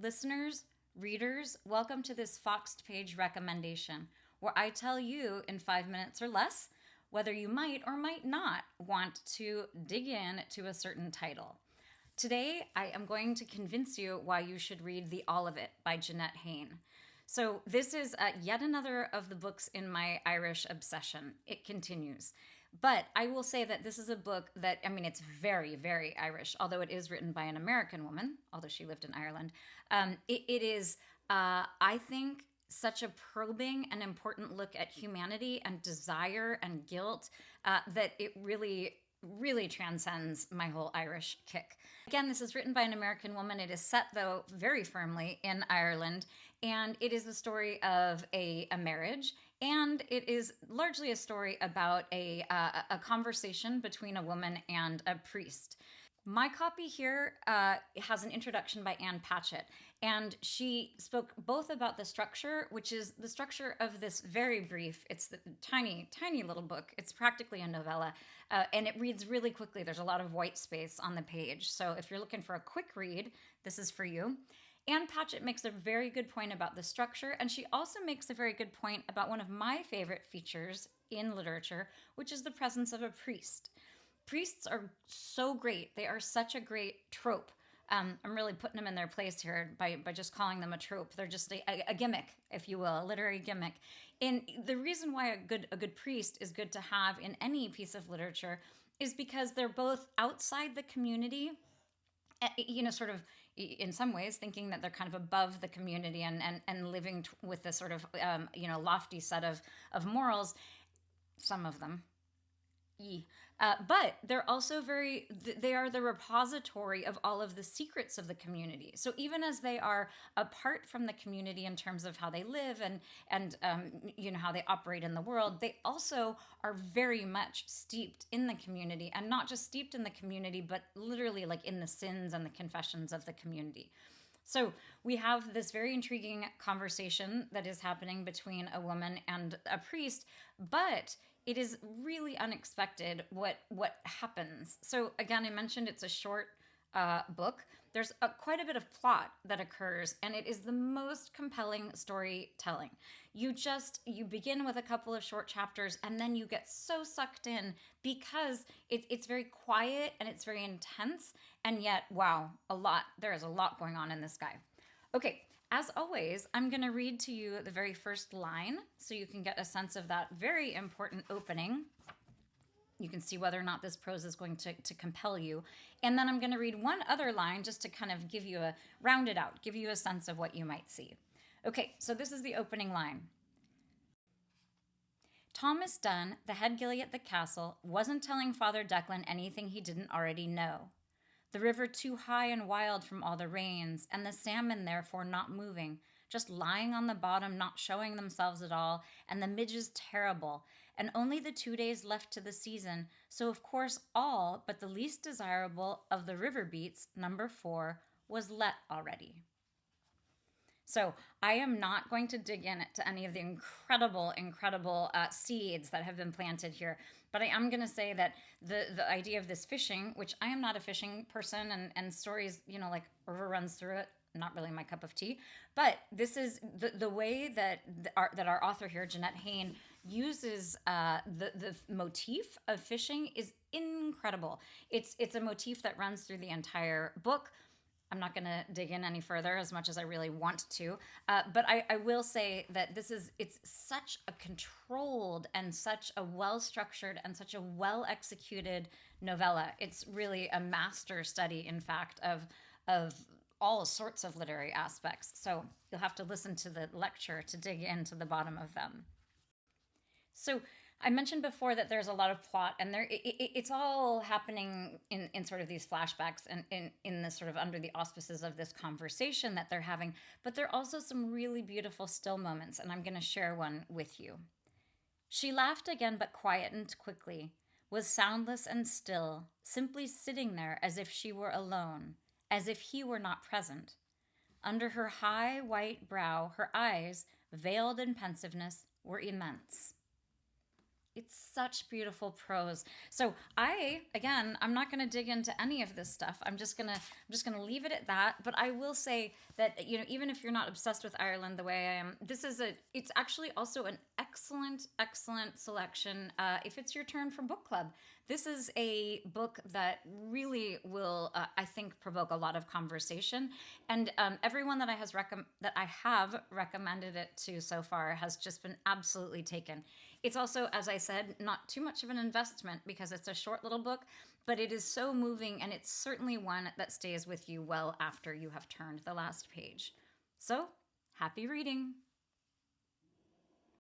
Listeners, readers, welcome to this Foxed Page recommendation, where I tell you in 5 minutes or less whether you might or might not want to dig in to a certain title. Today, I am going to convince you why you should read The All of It by Jeannette Haien. So this is yet another of the books in my Irish obsession. It continues. But I will say that this is a book that, it's very, very Irish, although it is written by an American woman, although she lived in Ireland. It is, I think, such a probing and important look at humanity and desire and guilt that it really transcends my whole Irish kick. Again, this is written by an American woman. It is set, though, very firmly in Ireland, and it is the story of a marriage, and it is largely a story about a conversation between a woman and a priest. My copy here has an introduction by Anne Patchett, and she spoke both about the structure, which is the structure of this very brief, it's the tiny, tiny little book. It's practically a novella, and it reads really quickly. There's a lot of white space on the page. So if you're looking for a quick read, this is for you. Anne Patchett makes a very good point about the structure, and she also makes a very good point about one of my favorite features in literature, which is the presence of a priest. Priests are so great. They are such a great trope. I'm really putting them in their place here by just calling them a trope. They're just a gimmick, if you will, a literary gimmick. And the reason why a good priest is good to have in any piece of literature is because they're both outside the community, sort of in some ways thinking that they're kind of above the community and living with this sort of, lofty set of morals, some of them. But they're also they are the repository of all of the secrets of the community. So even as they are apart from the community in terms of how they live and how they operate in the world, they also are very much steeped in the community, and not just steeped in the community, but literally like in the sins and the confessions of the community. So we have this very intriguing conversation that is happening between a woman and a priest, but it is really unexpected what happens. So again, I mentioned it's a short book. There's quite a bit of plot that occurs, and it is the most compelling storytelling. You begin with a couple of short chapters, and then you get so sucked in because it's very quiet and it's very intense, and yet, wow, there is a lot going on in this guy. Okay, as always, I'm going to read to you the very first line so you can get a sense of that very important opening. You can see whether or not this prose is going to compel you. And then I'm going to read one other line just to kind of give you a sense of what you might see. Okay, so this is the opening line. Thomas Dunn, the head gillie at the castle, wasn't telling Father Declan anything he didn't already know. The river too high and wild from all the rains, and the salmon therefore not moving, just lying on the bottom, not showing themselves at all, and the midges terrible, and only the 2 days left to the season, so of course all but the least desirable of the river beets, number 4, was let already. So I am not going to dig into any of the incredible seeds that have been planted here, but I am going to say that the idea of this fishing, which I am not a fishing person, and stories, like river runs through it, not really my cup of tea, but this is the way that our author here, Jeannette Haien, uses the motif of fishing is incredible. It's a motif that runs through the entire book. I'm not going to dig in any further as much as I really want to, but I will say that it's such a controlled and such a well-structured and such a well-executed novella. It's really a master study, in fact, of all sorts of literary aspects. So you'll have to listen to the lecture to dig into the bottom of them. So I mentioned before that there's a lot of plot, and it's all happening in sort of these flashbacks and in this sort of under the auspices of this conversation that they're having. But there are also some really beautiful still moments, and I'm going to share one with you. She laughed again, but quietened quickly, was soundless and still, simply sitting there as if she were alone, as if he were not present. Under her high white brow, her eyes, veiled in pensiveness, were immense. It's such beautiful prose. So I'm not going to dig into any of this stuff. I'm just going to leave it at that. But I will say that, even if you're not obsessed with Ireland the way I am, it's actually also an excellent selection. If it's your turn for book club, this is a book that really will, I think, provoke a lot of conversation. And everyone that I have recommended it to so far has just been absolutely taken. It's also, as I said, not too much of an investment because it's a short little book, but it is so moving, and it's certainly one that stays with you well after you have turned the last page. So, happy reading!